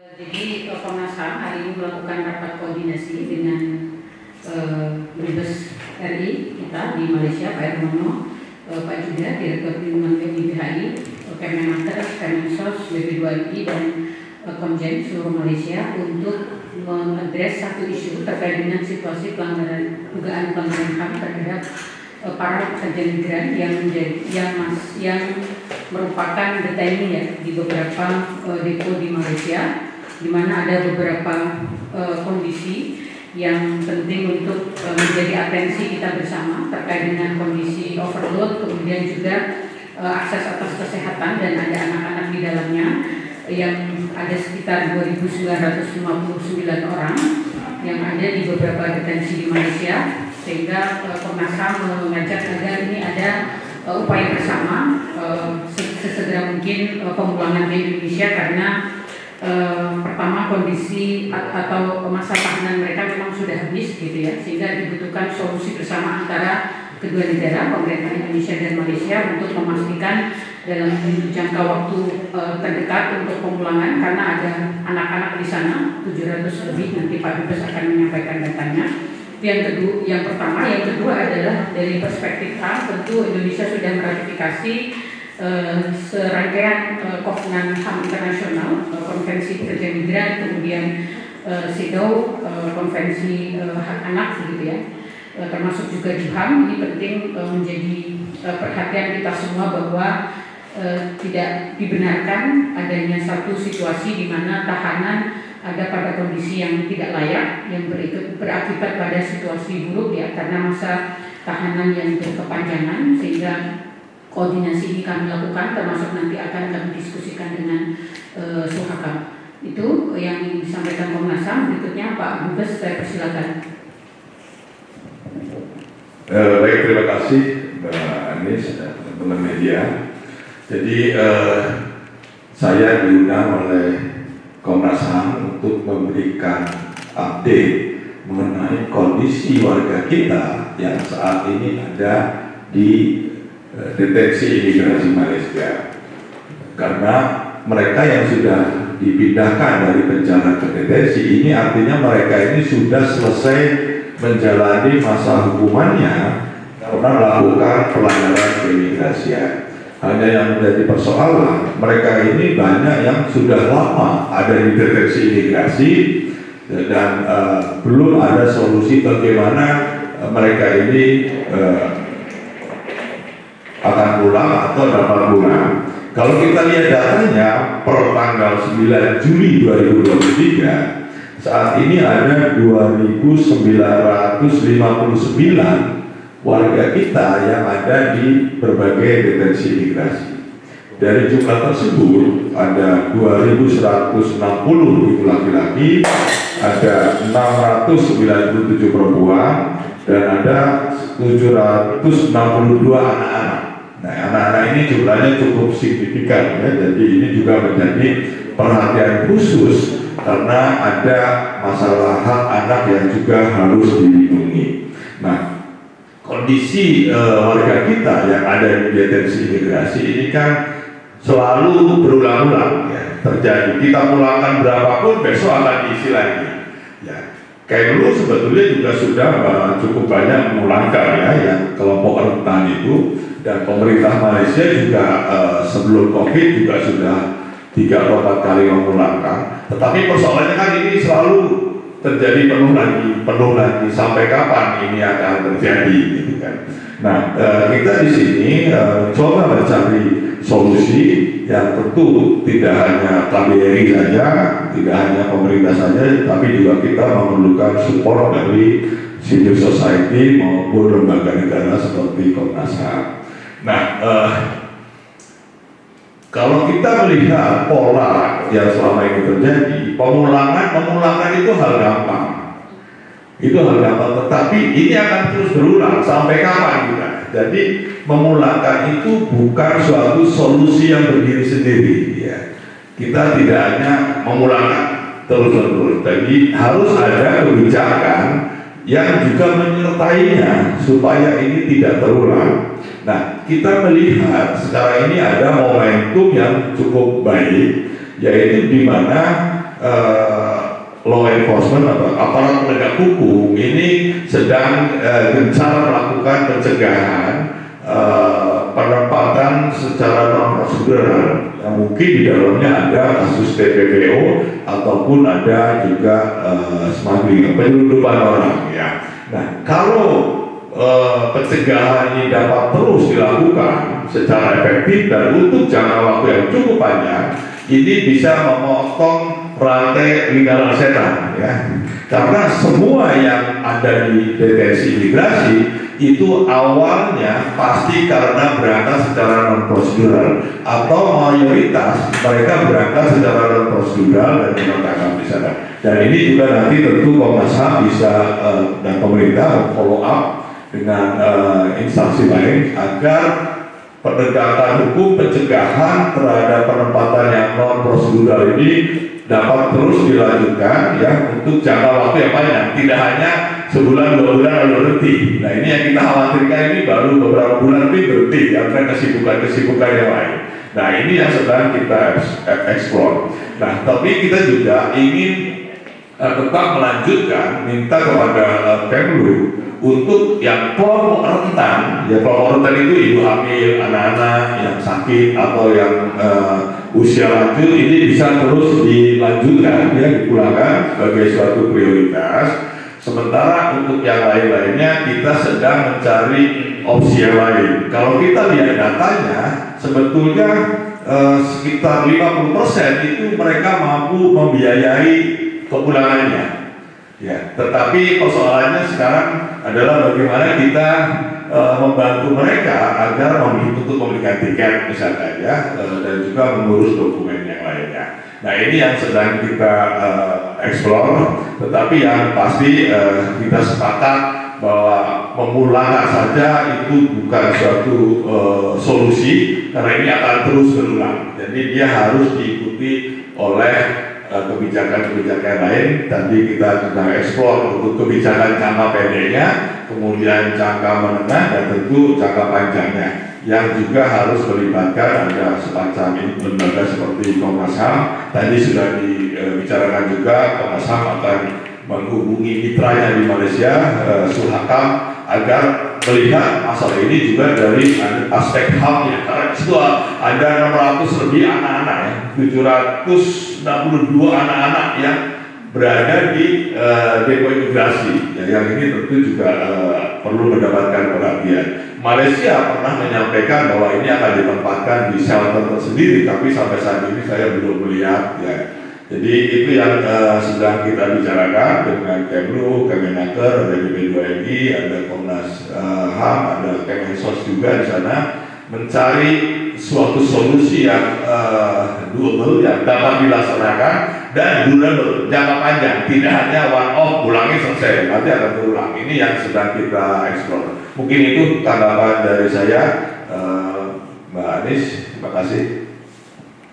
Jadi Komnas HAM hari ini melakukan rapat koordinasi dengan Dubes RI kita di Malaysia, Pak Hermono, Pak Juda, Direktur Perlindungan BPHI, Kemenaker, Kemensos, BP2MI, dan Komjen seluruh Malaysia untuk mengadres satu isu terkait dengan situasi dugaan pelanggaran HAM terhadap para pekerja migran yang merupakan detainee ya di beberapa depo di Malaysia, di mana ada beberapa kondisi yang penting untuk menjadi atensi kita bersama terkait dengan kondisi overload, kemudian juga akses atas kesehatan, dan ada anak-anak di dalamnya yang ada sekitar 2.959 orang yang ada di beberapa detensi di Malaysia, sehingga Komnas HAM mengajak agar ini ada upaya bersama sesegera mungkin pemulangan di Indonesia, karena pertama kondisi atau masa tahanan mereka memang sudah habis gitu ya, sehingga dibutuhkan solusi bersama antara kedua negara, pemerintah Indonesia dan Malaysia, untuk memastikan dalam jangka waktu terdekat untuk pemulangan, karena ada anak-anak di sana 700 lebih, nanti Pak Dubes akan menyampaikan datanya. Yang pertama, yang kedua adalah dari perspektif HAM, tentu Indonesia sudah meratifikasi serangkaian Kovenant HAM internasional, Konvensi Pekerja Migran, kemudian CEDAW, Konvensi Hak Anak gitu ya, termasuk juga di HAM. Ini penting menjadi perhatian kita semua bahwa tidak dibenarkan adanya satu situasi di mana tahanan ada pada kondisi yang tidak layak, yang berakibat pada situasi buruk ya, karena masa tahanan yang berkepanjangan, sehingga koordinasi ini kami lakukan, termasuk nanti akan kami diskusikan dengan Suhakam. Itu yang disampaikan Komnas HAM. Berikutnya Pak Dubes, saya persilakan. Baik, terima kasih Mbak Anis dan teman-teman media. Jadi saya diundang oleh Komnas HAM untuk memberikan update mengenai kondisi warga kita yang saat ini ada di detensi imigrasi Malaysia, karena mereka yang sudah dipindahkan dari penjara ke detensi ini artinya mereka ini sudah selesai menjalani masa hukumannya karena melakukan pelanggaran keimigrasian. Hanya yang menjadi persoalan, mereka ini banyak yang sudah lama ada di detensi imigrasi dan belum ada solusi bagaimana mereka ini akan pulang atau dapat pulang. Kalau kita lihat datanya per tanggal 9 Juli 2023, saat ini ada 2.959 warga kita yang ada di berbagai detensi imigrasi. Dari jumlah tersebut ada 2.160 itu laki-laki, ada 697 perempuan, dan ada 762 anak-anak. Nah, anak-anak ini jumlahnya cukup signifikan ya, jadi ini juga menjadi perhatian khusus karena ada masalah hak anak yang juga harus dilindungi. Nah, kondisi warga kita yang ada di detensi imigrasi ini kan selalu berulang-ulang ya, terjadi. Kita pulangkan berapapun besok akan diisi lagi. Ya, kayak dulu sebetulnya juga sudah cukup banyak memulangkan ya, yang kelompok rentan itu, dan pemerintah Malaysia juga sebelum COVID juga sudah 3 atau 4 kali memulangkan. Tetapi persoalannya kan ini selalu terjadi penuh lagi sampai kapan ini akan terjadi gitu kan. Nah, kita di sini coba mencari solusi yang tentu tidak hanya KBRI saja, tidak hanya pemerintah saja, tapi juga kita memerlukan support dari civil society maupun lembaga negara seperti Komnas HAM. Nah, kalau kita melihat pola yang selama ini terjadi, pemulangan itu hal gampang. Itu hal gampang, tetapi ini akan terus berulang sampai kapan kita? Jadi memulangkan itu bukan suatu solusi yang berdiri sendiri ya. Kita tidak hanya memulangkan terus-menerus, jadi harus ada kebijakan yang juga menyertainya supaya ini tidak terulang. Nah, kita melihat sekarang ini ada momentum yang cukup baik, yaitu di mana law enforcement atau aparat penegak hukum ini sedang gencar melakukan pencegahan penempatan secara non prosedural yang mungkin di dalamnya ada kasus TPPO ataupun ada juga smuggling, penyelundupan orang ya. Nah, kalau pencegahan ini dapat terus dilakukan secara efektif dan untuk jangka waktu yang cukup panjang, ini bisa memotong rantai lingkaran setan ya. Karena semua yang ada di detensi imigrasi itu awalnya pasti karena berangkat secara non prosedural atau mayoritas mereka berangkat secara non prosedural dan tertangkap di sana. Dan ini juga nanti tentu Komnas HAM bisa dan pemerintah follow up dengan instansi lain agar penegakan hukum pencegahan terhadap penempatan yang non prosedural ini dapat terus dilanjutkan ya untuk jangka waktu yang panjang, tidak hanya sebulan 2 bulan lalu berhenti. Nah, ini yang kita khawatirkan, ini baru beberapa bulan ini berhenti karena kesibukan yang lain. Nah, ini yang sedang kita eksplor. Nah, tapi kita juga ingin tetap melanjutkan, minta kepada Kemlu untuk yang kelompok rentan, ya kelompok rentan itu ibu hamil, anak-anak yang sakit atau yang usia lanjut, ini bisa terus dilanjutkan, ya dipulangkan sebagai suatu prioritas. Sementara untuk yang lain-lainnya kita sedang mencari opsi yang lain. Kalau kita lihat datanya, sebetulnya sekitar 50% itu mereka mampu membiayai kepulangannya. Ya, tetapi persoalannya sekarang adalah bagaimana kita membantu mereka agar untuk membelikan tiket misalnya ya, dan juga mengurus dokumen yang lainnya. Nah, ini yang sedang kita eksplor, tetapi yang pasti kita sepakat bahwa memulangkan saja itu bukan suatu solusi, karena ini akan terus berulang. Jadi dia harus diikuti oleh kebijakan-kebijakan lain. Tadi kita sedang eksplor untuk kebijakan jangka pendeknya, kemudian jangka menengah, dan tentu jangka panjangnya, yang juga harus melibatkan ada semacam lembaga seperti Komnas HAM. Tadi sudah dibicarakan juga, Komnas HAM akan menghubungi mitranya di Malaysia, Sulhakam, agar melihat masalah ini juga dari aspek HAM-nya. Karena itu ada 600 lebih anak-anak ya, 762 anak-anak yang berada di depo imigrasi ya, yang ini tentu juga perlu mendapatkan perhatian. Malaysia pernah menyampaikan bahwa ini akan ditempatkan di shelter tersendiri, tapi sampai saat ini saya belum melihat ya. Jadi itu yang sedang kita bicarakan dengan Kemlu, Kemenaker, ada BP2MI, ada Komnas HAM, ada Kemensos juga di sana, mencari suatu solusi yang doable, yang dapat dilaksanakan dan durable, jangka panjang, tidak hanya one off, pulangnya selesai, nanti akan berulang. Ini yang sedang kita eksplor. Mungkin itu tanggapan dari saya, Mbak Anies. Terima kasih.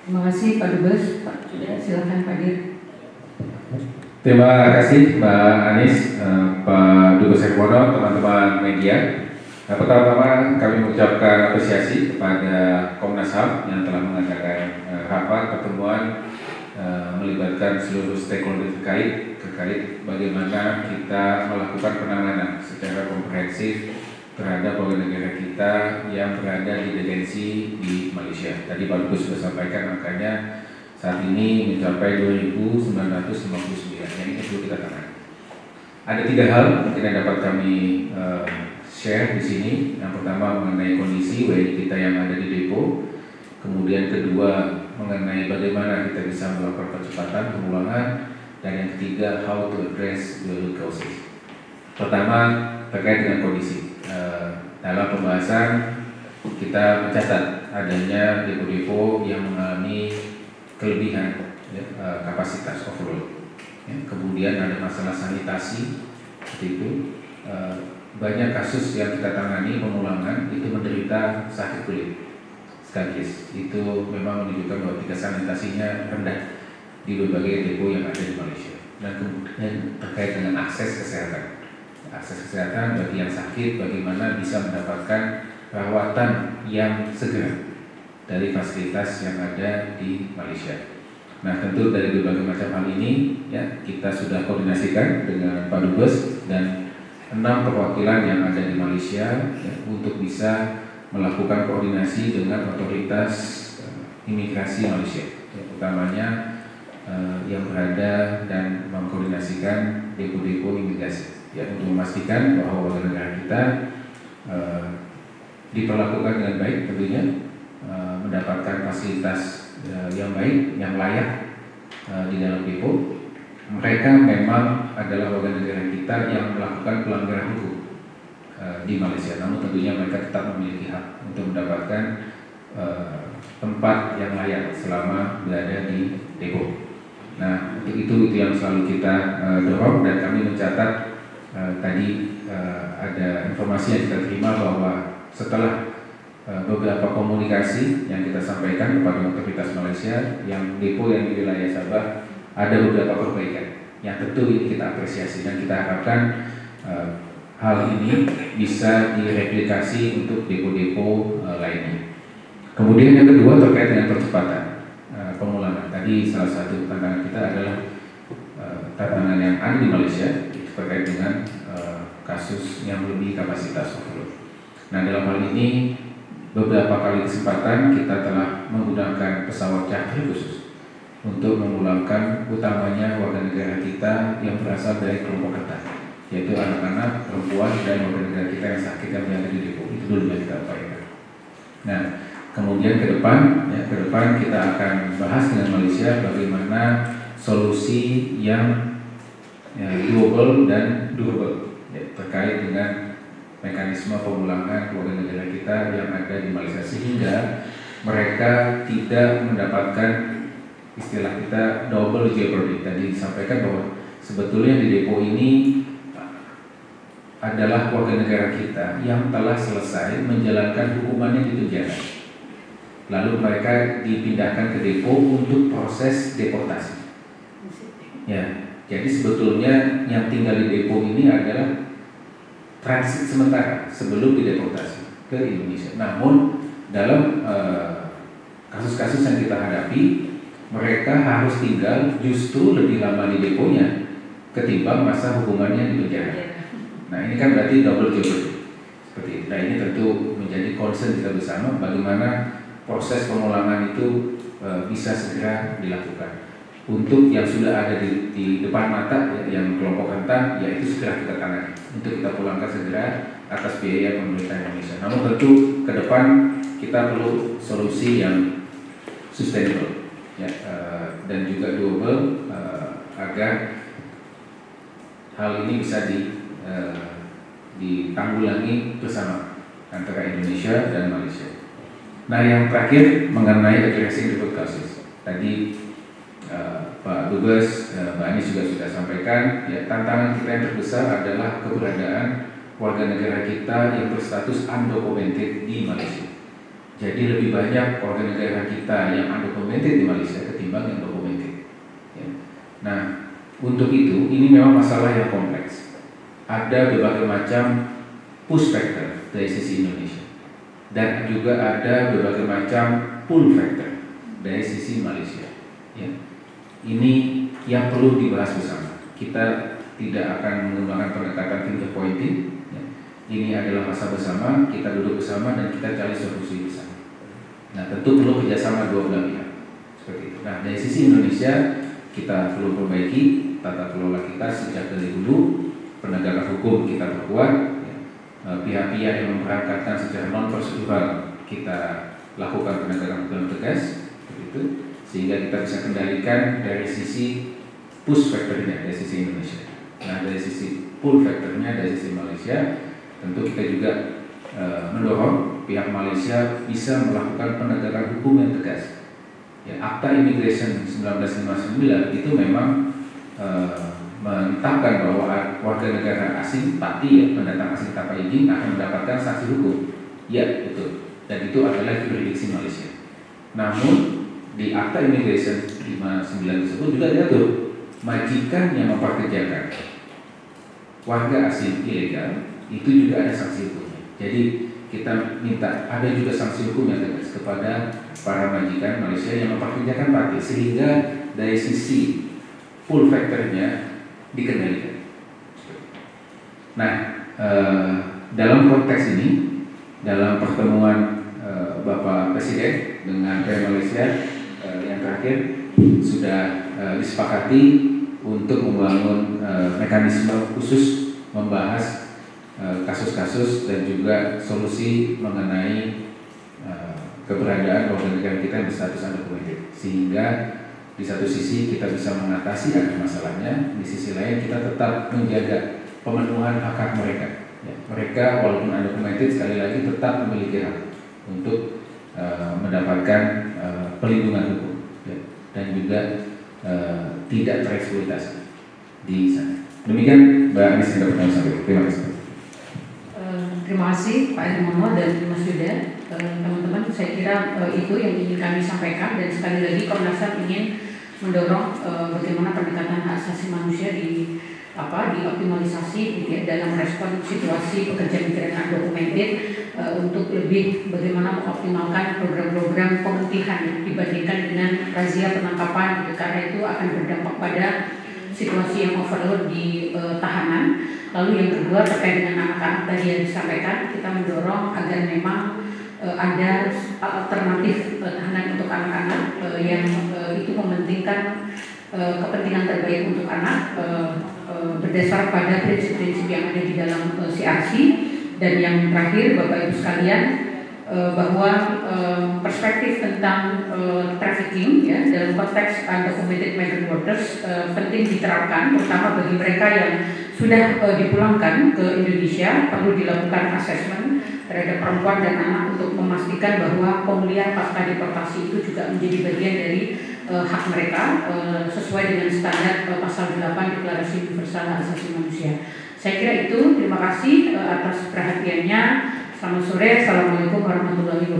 Terima kasih Pak Dubes. Pak Sudah, silakan Pak Dir. Terima kasih Mbak Anies, Pak Dubes Hermono, teman-teman media. Pertama-tama kami mengucapkan apresiasi kepada Komnas HAM yang telah mengadakan rapat pertemuan melibatkan seluruh stakeholder terkait bagaimana kita melakukan penanganan secara komprehensif terhadap warga negara kita yang berada di detensi di Malaysia. Tadi Pak Dubes sudah sampaikan angkanya saat ini mencapai 2.959, yang ini perlu kita tangani. Ada 3 hal mungkin yang dapat kami share di sini. Yang pertama mengenai kondisi WNI kita yang ada di depo. Kemudian kedua mengenai bagaimana kita bisa melakukan percepatan pemulangan. Dan yang ketiga, how to address the root causes. Pertama terkait dengan kondisi. Dalam pembahasan kita mencatat adanya depo-depo yang mengalami kelebihan kapasitas overload. Kemudian ada masalah sanitasi seperti itu. Banyak kasus yang kita tangani pemulangan itu menderita sakit kulit skabis. Itu memang menunjukkan bahwa tingkat sanitasinya rendah di berbagai depo yang ada di Malaysia. Dan kemudian terkait dengan akses kesehatan. Akses kesehatan bagi yang sakit, bagaimana bisa mendapatkan perawatan yang segera dari fasilitas yang ada di Malaysia. Nah, tentu dari berbagai macam hal ini ya kita sudah koordinasikan dengan Pak Dubes dan 6 perwakilan yang ada di Malaysia ya, untuk bisa melakukan koordinasi dengan otoritas imigrasi Malaysia, ya, utamanya yang berada dan mengkoordinasikan depo-depo imigrasi, ya, untuk memastikan bahwa warga negara kita diperlakukan dengan baik, tentunya mendapatkan fasilitas yang baik, yang layak di dalam depo. Mereka memang adalah warga negara kita yang melakukan pelanggaran hukum di Malaysia, namun tentunya mereka tetap memiliki hak untuk mendapatkan tempat yang layak selama berada di depo. Nah, untuk itu yang selalu kita dorong, dan kami mencatat tadi ada informasi yang kita terima bahwa setelah beberapa komunikasi yang kita sampaikan kepada otoritas Malaysia, yang depo yang di wilayah Sabah ada beberapa perbaikan yang tentu ini kita apresiasi, dan kita harapkan hal ini bisa direplikasi untuk depo-depo lainnya. Kemudian yang kedua terkait dengan percepatan pemulangan. Tadi salah satu tantangan kita adalah tantangan yang ada di Malaysia terkait dengan kasus yang melebihi kapasitas overload. Nah, dalam hal ini beberapa kali kesempatan kita telah menggunakan pesawat charter khusus untuk memulangkan utamanya warga negara kita yang berasal dari kelompok rentan, yaitu anak-anak, perempuan, dan warga negara kita yang sakit yang berada di depo. Itu dulu yang kita upayakan. Nah, kemudian ke depan kita akan bahas dengan Malaysia bagaimana solusi yang doable dan durable ya, terkait dengan mekanisme pemulangan warga negara kita yang ada di Malaysia, sehingga mereka tidak mendapatkan istilah kita double jeopardy. Tadi disampaikan bahwa sebetulnya di depo ini adalah warga negara kita yang telah selesai menjalankan hukumannya di penjara, lalu mereka dipindahkan ke depo untuk proses deportasi. Ya, jadi sebetulnya yang tinggal di depo ini adalah transit sementara sebelum dideportasi ke Indonesia. Namun dalam kasus-kasus yang kita hadapi, mereka harus tinggal justru lebih lama di deponya ketimbang masa hukumannya di penjara. Nah, ini kan berarti double jeopardy seperti itu. Nah, ini tentu menjadi concern kita bersama, bagaimana proses pemulangan itu bisa segera dilakukan. Untuk yang sudah ada di depan mata ya, yang kelompok rentan, ya itu segera kita tangani untuk kita pulangkan segera atas biaya pemerintah Indonesia. Namun tentu ke depan kita perlu solusi yang sustainable ya, dan juga doable agar hal ini bisa ditanggulangi bersama antara Indonesia dan Malaysia. Nah, yang terakhir mengenai addressing root causes. Tadi Pak Dubes, Mbak Anies juga sudah sampaikan, ya, tantangan kita yang terbesar adalah keberadaan warga negara kita yang berstatus undocumented di Malaysia. Jadi lebih banyak warga negara kita yang undocumented di Malaysia ketimbang yang documented. Ya. Nah, untuk itu ini memang masalah yang kompleks. Ada berbagai macam push factor dari sisi Indonesia, dan juga ada berbagai macam pull factor dari sisi Malaysia. Ya. Ini yang perlu dibahas bersama. Kita tidak akan menggunakan pendekatan finger pointing. Ya. Ini adalah masa bersama, kita duduk bersama dan kita cari solusi bersama. Nah, tentu perlu kerjasama dua belah pihak. Seperti itu. Nah, dari sisi Indonesia kita perlu perbaiki tata kelola kita sejak dari dulu. Penegakan hukum kita perkuat. Ya. Pihak-pihak yang memberangkatkan secara non prosedural kita lakukan penegakan hukum tegas. Seperti itu. Sehingga kita bisa kendalikan dari sisi push factornya dari sisi Indonesia. Nah, dari sisi pull factornya dari sisi Malaysia, tentu kita juga mendorong pihak Malaysia bisa melakukan penegakan hukum yang tegas. Ya, Akta Immigration 1959 itu memang menetapkan bahwa warga negara asing parti ya, pendatang asing tanpa izin akan mendapatkan sanksi hukum. Ya, betul. Dan itu adalah jurisdiksi Malaysia. Namun di Akta Immigration 59 tersebut juga diatur majikan yang memperkerjakan warga asing ilegal itu juga ada sanksi hukumnya. Jadi kita minta ada juga sanksi hukum yang tegas kepada para majikan Malaysia yang memperkerjakan partai, sehingga dari sisi pull factor-nya dikendalikan. Nah, dalam konteks ini, dalam pertemuan Bapak Presiden dengan PM Malaysia yang terakhir sudah disepakati untuk membangun mekanisme khusus membahas kasus-kasus dan juga solusi mengenai keberadaan warga negara kita yang berstatus undocumented, sehingga di satu sisi kita bisa mengatasi akar masalahnya, di sisi lain kita tetap menjaga pemenuhan hak-hak mereka. Ya, mereka walaupun undocumented sekali lagi tetap memiliki hak untuk mendapatkan pelindungan hukum, ya, dan juga tidak tereksploitasi di sana. Demikian Mbak Anis yang dapat kami sampaikan. Terima kasih. Terima kasih Pak Hermono dan Mas Yuda. Teman-teman, saya kira itu yang ingin kami sampaikan, dan sekali lagi Komnas HAM ingin mendorong bagaimana pendekatan hak asasi manusia dioptimalisasi gitu ya, dalam respon situasi pekerja migran undocumented, untuk lebih bagaimana mengoptimalkan program-program pemutihan dibandingkan dengan razia penangkapan gitu, karena itu akan berdampak pada situasi yang overload di tahanan. Lalu yang kedua terkait dengan anak-anak tadi yang disampaikan, kita mendorong agar memang ada alternatif tahanan untuk anak-anak yang itu mementingkan kepentingan terbaik untuk anak berdasar pada prinsip-prinsip yang ada di dalam CRC. Dan yang terakhir Bapak Ibu sekalian, bahwa perspektif tentang trafficking ya, dalam konteks undocumented migrant workers penting diterapkan, terutama bagi mereka yang sudah dipulangkan ke Indonesia. Perlu dilakukan assessment terhadap perempuan dan anak untuk memastikan bahwa pemulihan pasca deportasi itu juga menjadi bagian dari hak mereka sesuai dengan standar pasal 8 Deklarasi Universal Hak Asasi Manusia. Saya kira itu. Terima kasih atas perhatiannya. Selamat sore. Assalamualaikum warahmatullahi wabarakatuh.